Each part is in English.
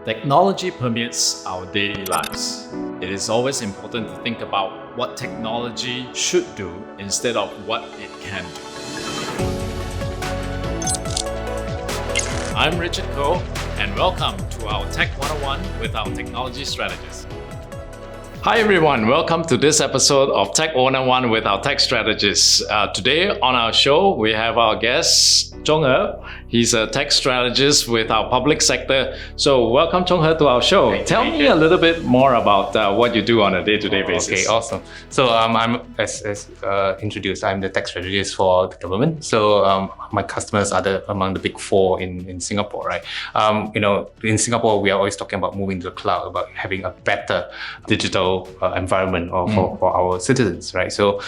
Technology permeates our daily lives. It is always important to think about what technology should do instead of what it can do. I'm Richard Koh, and welcome to our Tech 101 with our Technology Strategist. Hi everyone, welcome to this episode of Tech 101 with our Tech Strategist. Today on our show, we have our guest, Zonghe. He's a tech strategist with our public sector. So welcome Zonghe to our show. Tell me a little bit more about what you do on a day-to-day basis. Okay, awesome. So I'm, as introduced, I'm the tech strategist for the government. So my customers are among the big four in Singapore, right? In Singapore, we are always talking about moving to the cloud, about having a better digital environment for our citizens, right? So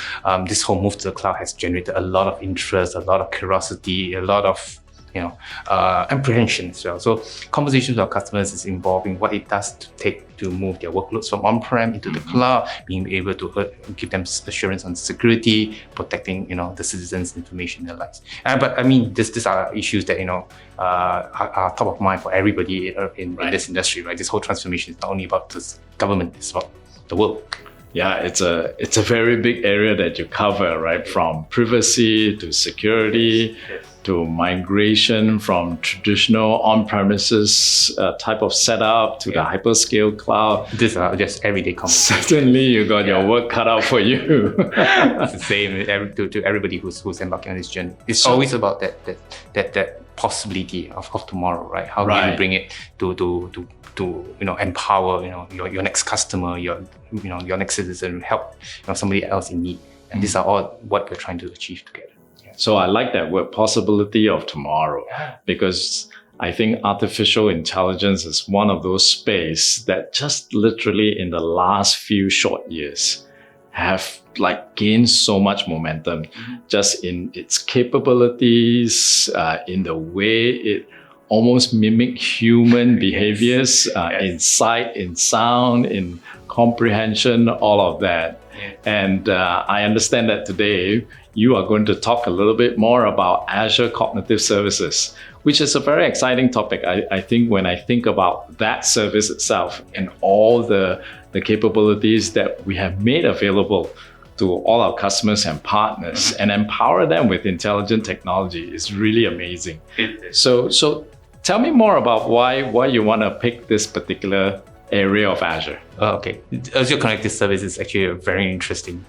this whole move to the cloud has generated a lot of interest, a lot of curiosity, a lot of apprehension as well. So conversations with our customers is involving what it does to take to move their workloads from on-prem into the cloud, being able to give them assurance on security, protecting the citizens' information in their lives. But I mean, these are issues that are top of mind for everybody in this industry, right? This whole transformation is not only about the government; it's about the world. Yeah, it's a very big area that you cover, right? From privacy to security. Yes. To migration from traditional on-premises type of setup to the hyperscale cloud. These are just everyday conversations. Certainly, you got your work cut out for you. It's the same to everybody who's embarking on this journey. It's always about that possibility of tomorrow, right? How do you bring it to empower your next customer, your next citizen, help somebody else in need, and these are all what we're trying to achieve together. So I like that word, possibility of tomorrow, because I think artificial intelligence is one of those space that just literally in the last few short years have gained so much momentum, just in its capabilities, in the way it almost mimic human behaviors, in sight, in sound, in comprehension, all of that. And I understand that today you are going to talk a little bit more about Azure Cognitive Services, which is a very exciting topic. I think when I think about that service itself and all the capabilities that we have made available to all our customers and partners and empower them with intelligent technology is really amazing. So tell me more about why you want to pick this particular area of Azure. Okay, Azure Cognitive Services is actually a very interesting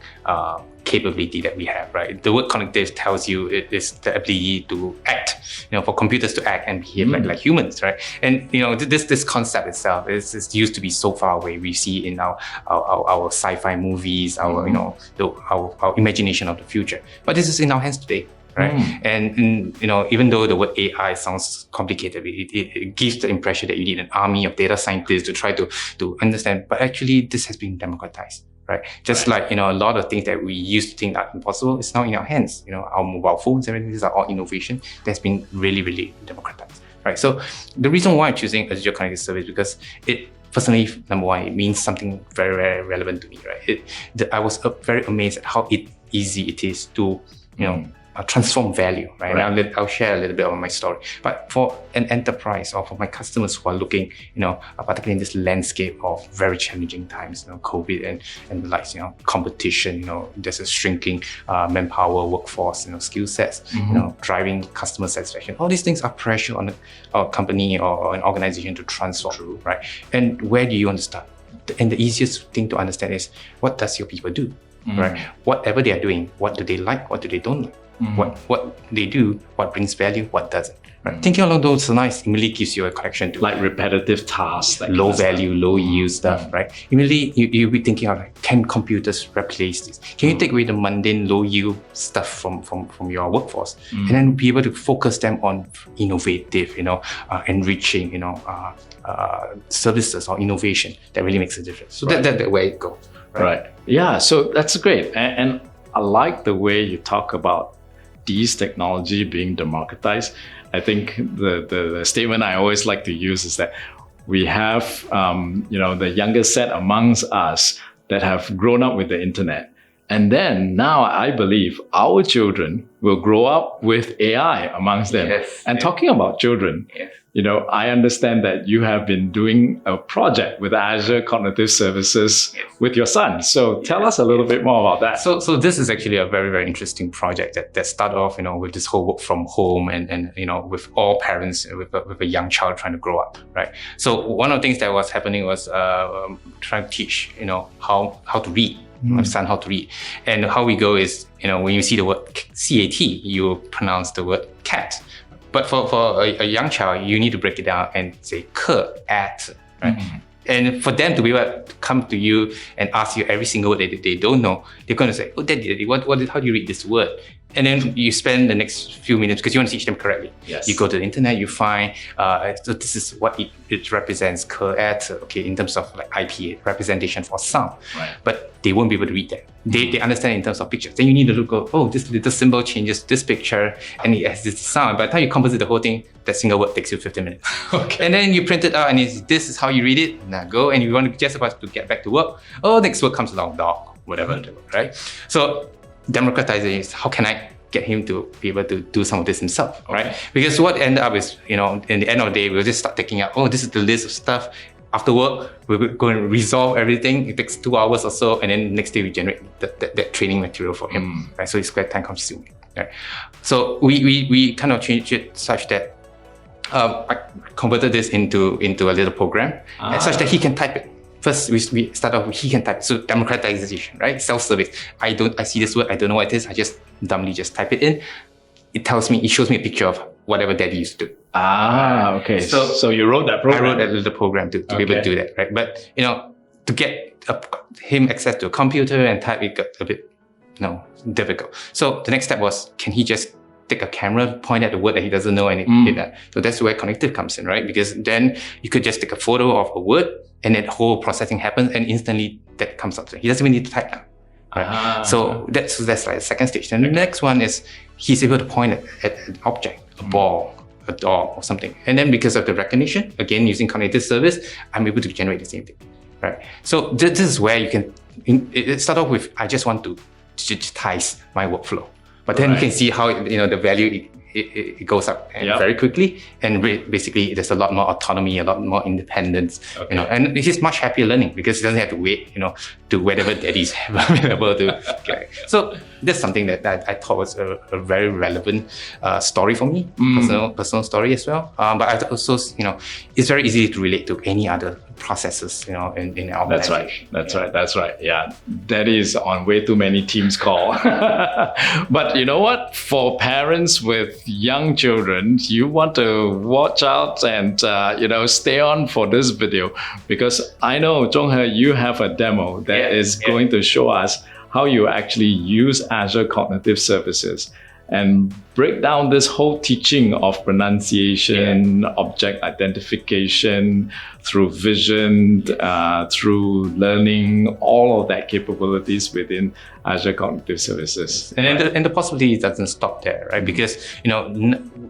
capability that we have, right? The word cognitive tells you it is the ability to act, for computers to act and behave like humans, right? And this concept itself is used to be so far away. We see in our sci-fi movies, our imagination of the future. But this is in our hands today. Right. And even though the word AI sounds complicated, it gives the impression that you need an army of data scientists to try to understand. But actually, this has been democratized, right? Just like a lot of things that we used to think are impossible, it's now in our hands. Our mobile phones, everything, these are all innovation that's been really, really democratized, right? So the reason why I'm choosing Azure Cognitive Service because it. Personally, number one, it means something very, very relevant to me, right? I was very amazed at how easy it is to, transform value, right? And I'll share a little bit of my story. But for an enterprise or for my customers who are looking, particularly in this landscape of very challenging times, COVID and the likes, competition, there's a shrinking manpower workforce, skill sets, driving customer satisfaction. All these things are pressure on a company or an organization to transform, right? And where do you understand? And the easiest thing to understand is what does your people do, right? Whatever they are doing, what do they like? What do they don't like? What they do, what brings value, what doesn't. Right? Thinking along those lines immediately gives you a connection to repetitive tasks, low value, low yield stuff, right? Immediately you'll be thinking of can computers replace this? Can you take away the mundane, low yield stuff from your workforce and then be able to focus them on innovative, enriching, services or innovation that really makes a difference. So that's the way it goes. Right. Yeah. So that's great, and I like the way you talk about these technology being democratized. I think the statement I always like to use is that we have the younger set amongst us that have grown up with the internet, And then now I believe our children will grow up with AI amongst them. Yes. And talking about children, Yes. I understand that you have been doing a project with Azure Cognitive Services with your son. So tell us a little bit more about that. So this is actually a very, very interesting project that started off, with this whole work from home and with all parents with a young child trying to grow up, right? So one of the things that was happening was trying to teach, how to read. My son how to read. And how we go is, when you see the word CAT, you pronounce the word cat. But for a young child, you need to break it down and say at, right? And for them to be able to come to you and ask you every single word that they don't know, they're going to say, "Oh, Daddy, how do you read this word?" And then you spend the next few minutes because you want to teach them correctly. Yes. You go to the internet, you find, so this is what it represents, okay, in terms of like IP representation for sound. Right. But they won't be able to read that. They understand in terms of pictures. Then you need to look, this little symbol changes this picture and it has this sound. By the time you composite the whole thing, that single word takes you 15 minutes. Okay. And then you print it out and this is how you read it. Now go, and you want to just about to get back to work. Next word comes along, dog, whatever, right? So democratizing is how can I get him to be able to do some of this himself, right? Because what ended up is, in the end of the day, we'll just start taking out, this is the list of stuff. After work, we'll go and resolve everything. It takes 2 hours or so, and then next day we generate that training material for him, right? So it's quite time consuming, right? So we kind of changed it such that I converted this into a little program, such that he can type it. First, we start off with he can type. So democratization, right? Self-service. I see this word, I don't know what it is. I just dumbly type it in. It shows me a picture of whatever Daddy used to do. Okay. So you wrote that program? I wrote that little program to be able to do that, right? But, to get him access to a computer and type, it got a bit, difficult. So the next step was, can he just take a camera, point at the word that he doesn't know and hit that? So that's where cognitive comes in, right? Because then you could just take a photo of a word and that whole processing happens and instantly that comes up. He doesn't even need to type now. Right? So that's like the second stage. And the next one is he's able to point at an object, a ball, a dog or something. And then because of the recognition, again, using cognitive service, I'm able to generate the same thing, right? So this is where you can, it start off with, I just want to digitize my workflow. But then you can see how, the value, it goes up very quickly. And basically, there's a lot more autonomy, a lot more independence, and he's much happier learning because he doesn't have to wait, to whatever Daddy's available to get. So that's something that I thought was a very relevant story for me, personal story as well. But I also, it's very easy to relate to any other processes, in our organization. That's right. Yeah, Daddy is on way too many Teams call. But you know what? For parents with young children, you want to watch out and stay on for this video, because I know, Zonghe, you have a demo that is going to show us how you actually use Azure Cognitive Services and break down this whole teaching of pronunciation, object identification, through vision, through learning, all of that capabilities within Azure Cognitive Services. And the possibility doesn't stop there, right? Because,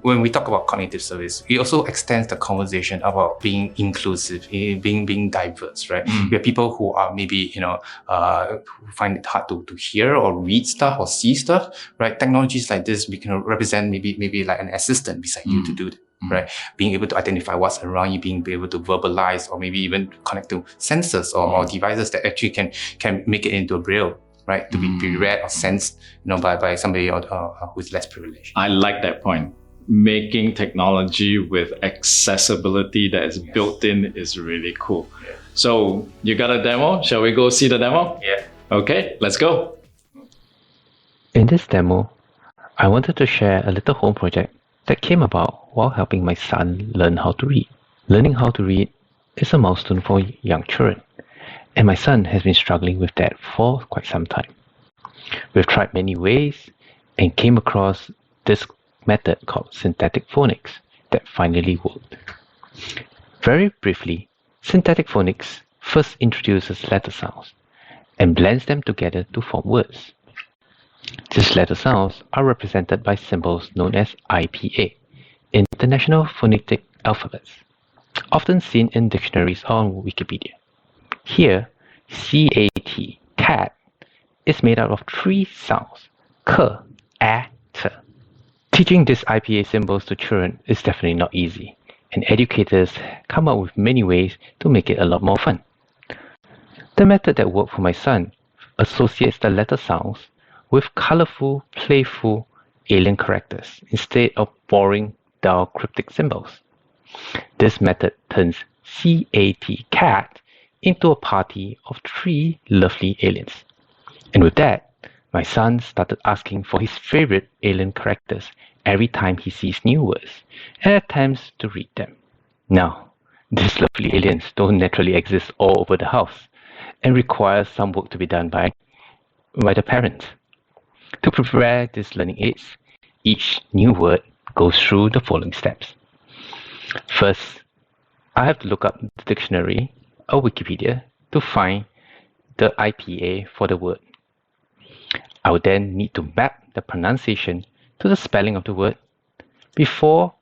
when we talk about cognitive service, it also extends the conversation about being inclusive, being diverse, right? We have people who are maybe, who find it hard to hear or read stuff or see stuff, right? Technologies like this, we can represent maybe like an assistant beside you to do that. Right, being able to identify what's around you, being able to verbalize, or maybe even connect to sensors or devices that actually can make it into a braille, right, to be read or sensed, by somebody who's less privileged. I like that point. Making technology with accessibility that is built in is really cool. Yeah. So you got a demo? Shall we go see the demo? Yeah. Okay, let's go. In this demo, I wanted to share a little home project that came about while helping my son learn how to read. Learning how to read is a milestone for young children, and my son has been struggling with that for quite some time. We've tried many ways and came across this method called synthetic phonics that finally worked. Very briefly, synthetic phonics first introduces letter sounds and blends them together to form words. These letter sounds are represented by symbols known as IPA, International Phonetic Alphabets, often seen in dictionaries or on Wikipedia. Here, CAT, cat, is made out of 3 sounds: k, a, t. Teaching these IPA symbols to children is definitely not easy, and educators come up with many ways to make it a lot more fun. The method that worked for my son associates the letter sounds with colorful, playful alien characters instead of boring, dull, cryptic symbols. This method turns CAT, cat, into a party of 3 lovely aliens. And with that, my son started asking for his favorite alien characters every time he sees new words and attempts to read them. Now, these lovely aliens don't naturally exist all over the house and require some work to be done by the parents. To prepare these learning aids, each new word goes through the following steps. First, I have to look up the dictionary or Wikipedia to find the IPA for the word. I would then need to map the pronunciation to the spelling of the word before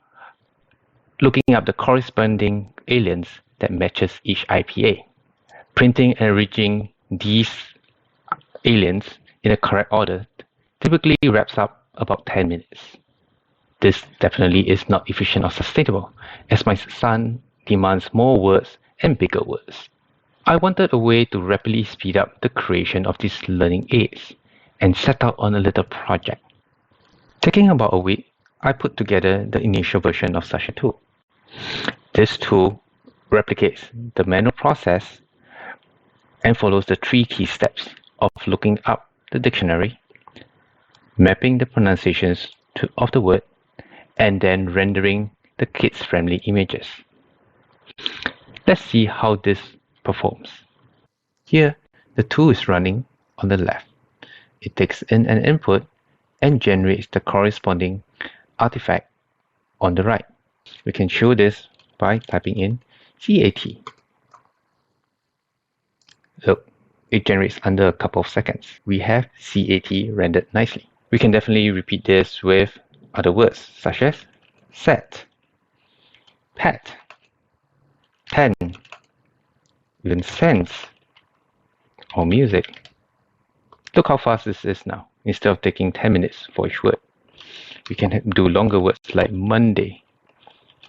looking up the corresponding aliens that matches each IPA. Printing and arranging these aliens in the correct order typically wraps up about 10 minutes. This definitely is not efficient or sustainable, as my son demands more words and bigger words. I wanted a way to rapidly speed up the creation of these learning aids and set out on a little project. Taking about a week, I put together the initial version of such a tool. This tool replicates the manual process and follows the 3 key steps of looking up the dictionary, mapping the pronunciations of the word, and then rendering the kids-friendly images. Let's see how this performs. Here, the tool is running on the left. It takes in an input and generates the corresponding artifact on the right. We can show this by typing in CAT. Look, it generates under a couple of seconds. We have CAT rendered nicely. We can definitely repeat this with other words such as set, pet, pen, even sense, or music. Look how fast this is now. Instead of taking 10 minutes for each word, we can do longer words like Monday,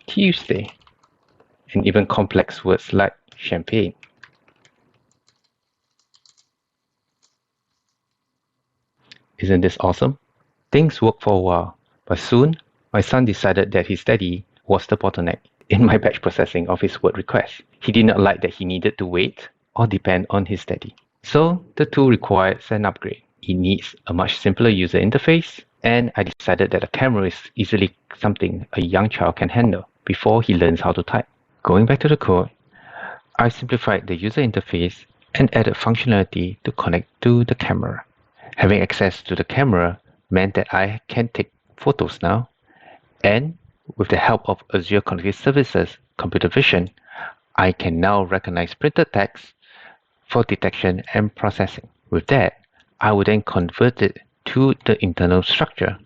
Tuesday, and even complex words like champagne. Isn't this awesome? Things worked for a while, but soon my son decided that his daddy was the bottleneck in my batch processing of his word requests. He did not like that he needed to wait or depend on his daddy. So the tool requires an upgrade. It needs a much simpler user interface, and I decided that a camera is easily something a young child can handle before he learns how to type. Going back to the code, I simplified the user interface and added functionality to connect to the camera. Having access to the camera meant that I can take photos now, and with the help of Azure Cognitive Services computer vision, I can now recognize printed text for detection and processing. With that, I would then convert it to the internal structure,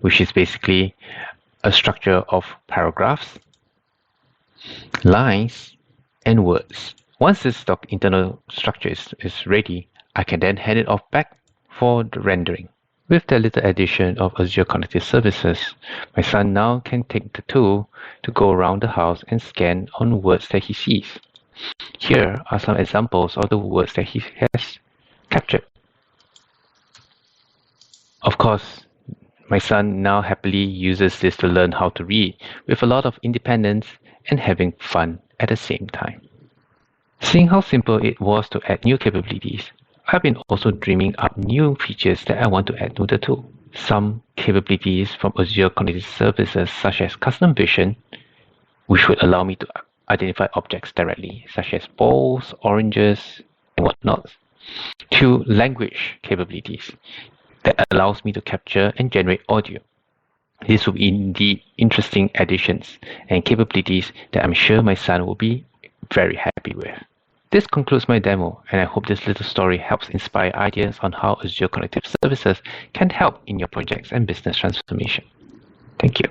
which is basically a structure of paragraphs, lines, and words. Once this internal structure is ready, I can then hand it off back for the rendering. With the little addition of Azure Cognitive Services, my son now can take the tool to go around the house and scan on words that he sees. Here are some examples of the words that he has captured. Of course, my son now happily uses this to learn how to read with a lot of independence and having fun at the same time. Seeing how simple it was to add new capabilities, I've been also dreaming up new features that I want to add to the tool. Some capabilities from Azure Cognitive Services such as custom vision, which would allow me to identify objects directly, such as balls, oranges, and whatnot, to language capabilities that allows me to capture and generate audio. These will be indeed interesting additions and capabilities that I'm sure my son will be very happy with. This concludes my demo, and I hope this little story helps inspire ideas on how Azure Cognitive Services can help in your projects and business transformation. Thank you.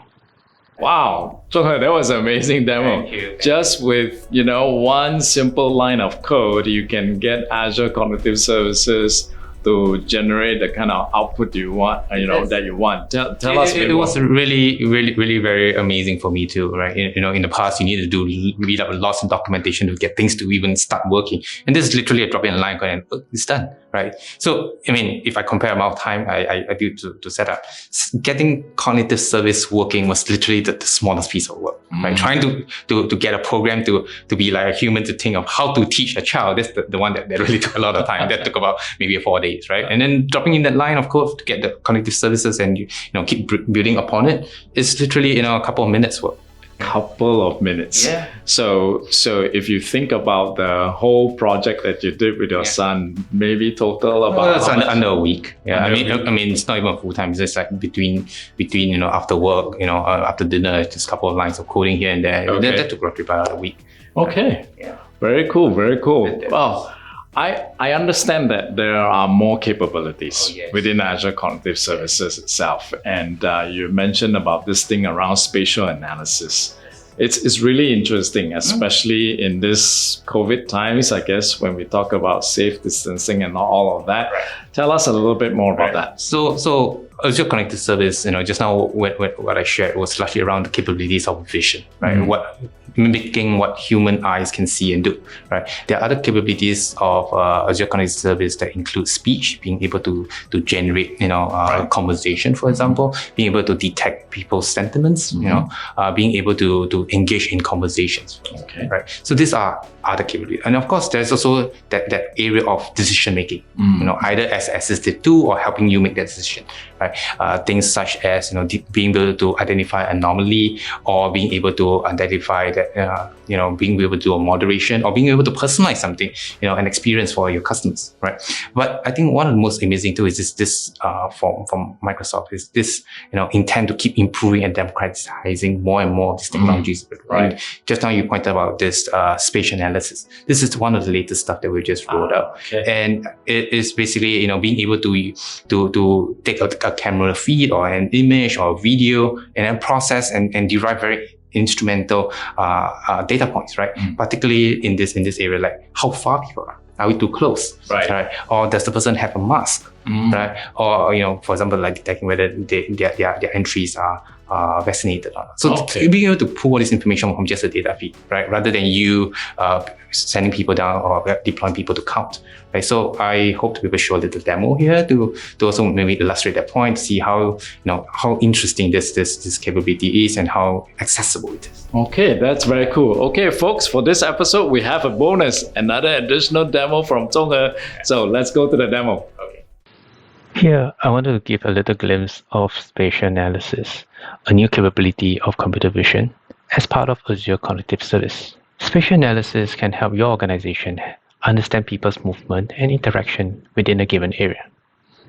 Wow, Zonghe, that was an amazing demo. Thank you. Just with one simple line of code, you can get Azure Cognitive Services to generate the kind of output you want, that you want. Tell us a bit It more. was really very amazing for me too, right? In the past, you needed to read up lots of documentation to get things to even start working. And this is literally a drop in a line and it's done, right? So, I mean, if I compare amount of time I do to set up, getting cognitive service working was literally the smallest piece of work, right? Trying to get a program to be like a human, to think of how to teach a child. That's the one that really took a lot of time. That took about maybe 4 days, right? And then dropping in that line of code to get the cognitive services and keep building upon it is literally a couple of minutes work. Couple of minutes. Yeah. So if you think about the whole project that you did with your son, maybe total about it's under a week. Yeah, Under I mean, it's not even full time. It's just like between after work, after dinner, just a couple of lines of coding here and there. Okay. That took roughly about a week. Okay. Yeah. Very cool. Very cool. Wow. I understand that there are more capabilities within Azure Cognitive Services itself. And you mentioned about this thing around spatial analysis. It's really interesting, especially in this COVID times, I guess, when we talk about safe distancing and all of that. Right. Tell us a little bit more about that. So Azure Cognitive Service, just now what I shared was largely around the capabilities of vision, right? Mimicking what human eyes can see and do, right? There are other capabilities of Azure Cognitive Service that include speech, being able to generate, a conversation, for example, being able to detect people's sentiments, being able to engage in conversations, right? So these are other capabilities. And of course, there's also that area of decision making, either as assistive tool or helping you make that decision, right? Things such as, being able to identify anomaly, or being able to identify that, being able to do a moderation, or being able to personalize something, an experience for your customers, right? But I think one of the most amazing too is this from Microsoft is this, intent to keep improving and democratizing more and more of these technologies, right? And just now you pointed about this spatial analysis. This is one of the latest stuff that we just rolled out, and it is basically, being able to take a camera feed or an image or video and then process and derive very instrumental data points, right? Particularly in this area, like how far people are. Are we too close? Right? Or does the person have a mask? Right? Or for example, like detecting whether their entries are vaccinated or not. So being able to pull all this information from just a data feed, right? Rather than you sending people down or deploying people to count. Right? So I hope to be able to show a little demo here to also maybe illustrate that point, see how how interesting this capability is and how accessible it is. Okay, that's very cool. Okay, folks, for this episode, we have a bonus, another additional demo from Zonghe. So let's go to the demo. Okay. Here, I want to give a little glimpse of spatial analysis, a new capability of computer vision as part of Azure Cognitive Service. Spatial analysis can help your organization understand people's movement and interaction within a given area.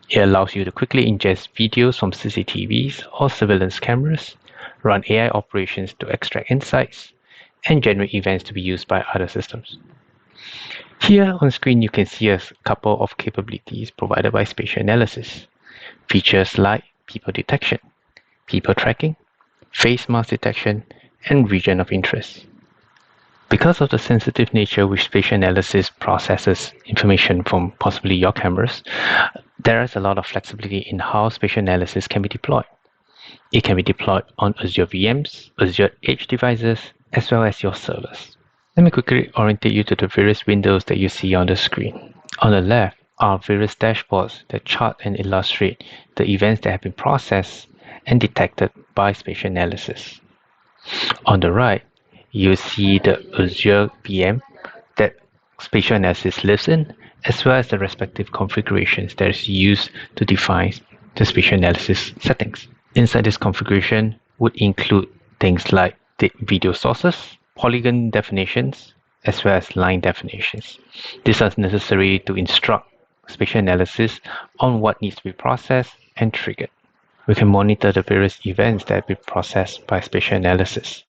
It allows you to quickly ingest videos from CCTVs or surveillance cameras, run AI operations to extract insights, and generate events to be used by other systems. Here on screen, you can see a couple of capabilities provided by spatial analysis. Features like people detection, people tracking, face mask detection, and region of interest. Because of the sensitive nature which spatial analysis processes information from possibly your cameras, there is a lot of flexibility in how spatial analysis can be deployed. It can be deployed on Azure VMs, Azure Edge devices, as well as your servers. Let me quickly orientate you to the various windows that you see on the screen. On the left are various dashboards that chart and illustrate the events that have been processed and detected by spatial analysis. On the right, you see the Azure VM that spatial analysis lives in, as well as the respective configurations that is used to define the spatial analysis settings. Inside this configuration would include things like the video sources, polygon definitions, as well as line definitions. These are necessary to instruct spatial analysis on what needs to be processed and triggered. We can monitor the various events that have been processed by spatial analysis.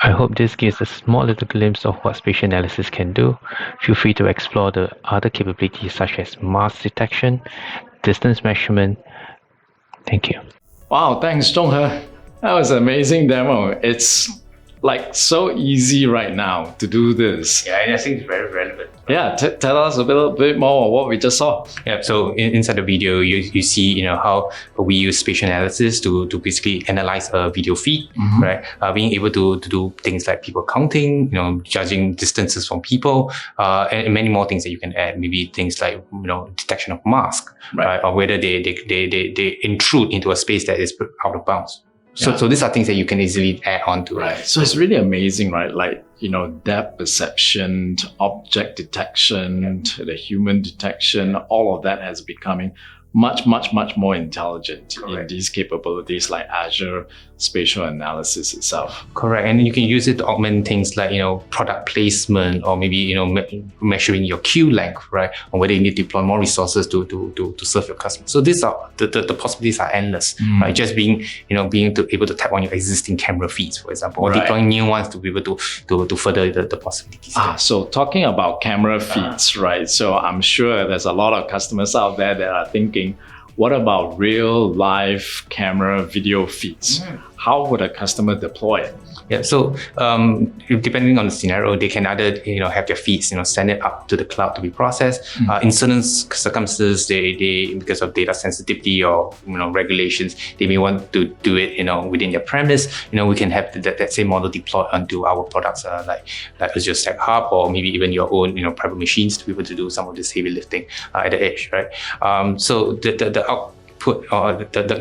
I hope this gives a small little glimpse of what spatial analysis can do. Feel free to explore the other capabilities such as mask detection, distance measurement. Thank you. Wow, thanks, Zonghe. That was an amazing demo. It's like so easy right now to do this. Yeah, and I think it's very relevant. Yeah, tell us a little bit more of what we just saw. Yeah, so inside the video, you see, how we use spatial analysis to basically analyze a video feed, right? Being able to do things like people counting, judging distances from people, and many more things that you can add. Maybe things like, detection of mask, right? Or whether they intrude into a space that is out of bounds. So these are things that you can easily add on to. Right. So it's really amazing, right? Like, depth perception, object detection, the human detection, all of that has becoming much, much, much more intelligent in these capabilities like Azure Spatial Analysis itself. Correct. And you can use it to augment things like, product placement, or maybe, measuring your queue length, right? Or whether you need to deploy more resources to serve your customers. So these are, the possibilities are endless, right? Just being able to tap on your existing camera feeds, for example, or deploying new ones to be able to further the possibilities. So talking about camera feeds, right? So I'm sure there's a lot of customers out there that are thinking, what about real live camera video feeds? How would a customer deploy it? Yeah, so depending on the scenario, they can either have their feeds send it up to the cloud to be processed. In certain circumstances, they because of data sensitivity or regulations, they may want to do it within their premise. We can have that same model deployed onto our products like Azure Stack Hub, or maybe even your own private machines to be able to do some of this heavy lifting at the edge, right? So the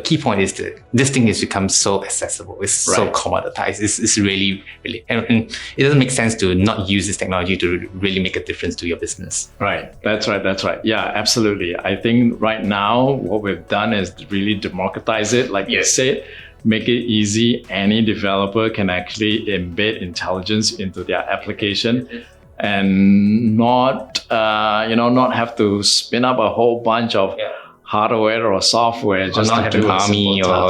key point is that this thing has become so accessible. It's so commoditized. It's really, really, and it doesn't make sense to not use this technology to really make a difference to your business. Right. That's right. Yeah, absolutely. I think right now what we've done is really democratize it. Like you said, make it easy. Any developer can actually embed intelligence into their application. And not have to spin up a whole bunch of hardware or software, just not have to army or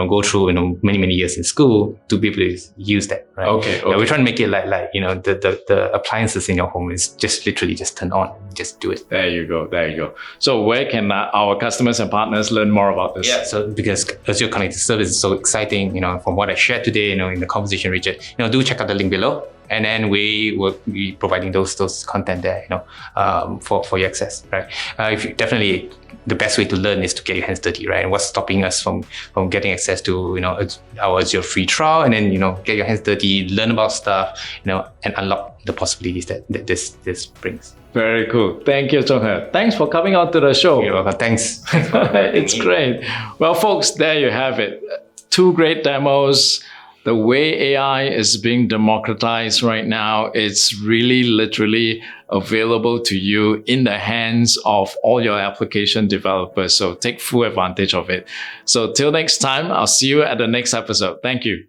go through many years in school to be able to use that. Right? Okay. Yeah, we're trying to make it like the appliances in your home is just literally just turn on, just do it. There you go. So where can our customers and partners learn more about this? Yeah, so because Azure Cognitive Services is so exciting, from what I shared today, in the conversation, Richard, do check out the link below. And then we will be providing those content there, for your access, right? Definitely the best way to learn is to get your hands dirty, right? And what's stopping us from getting access to, our Azure free trial, and then, get your hands dirty, learn about stuff, and unlock the possibilities that this brings. Very cool. Thank you, Zonghe. Thanks for coming out to the show. You're welcome. Thanks. It's great. Well, folks, there you have it. 2 great demos. The way AI is being democratized right now, it's really literally available to you in the hands of all your application developers. So take full advantage of it. So till next time, I'll see you at the next episode. Thank you.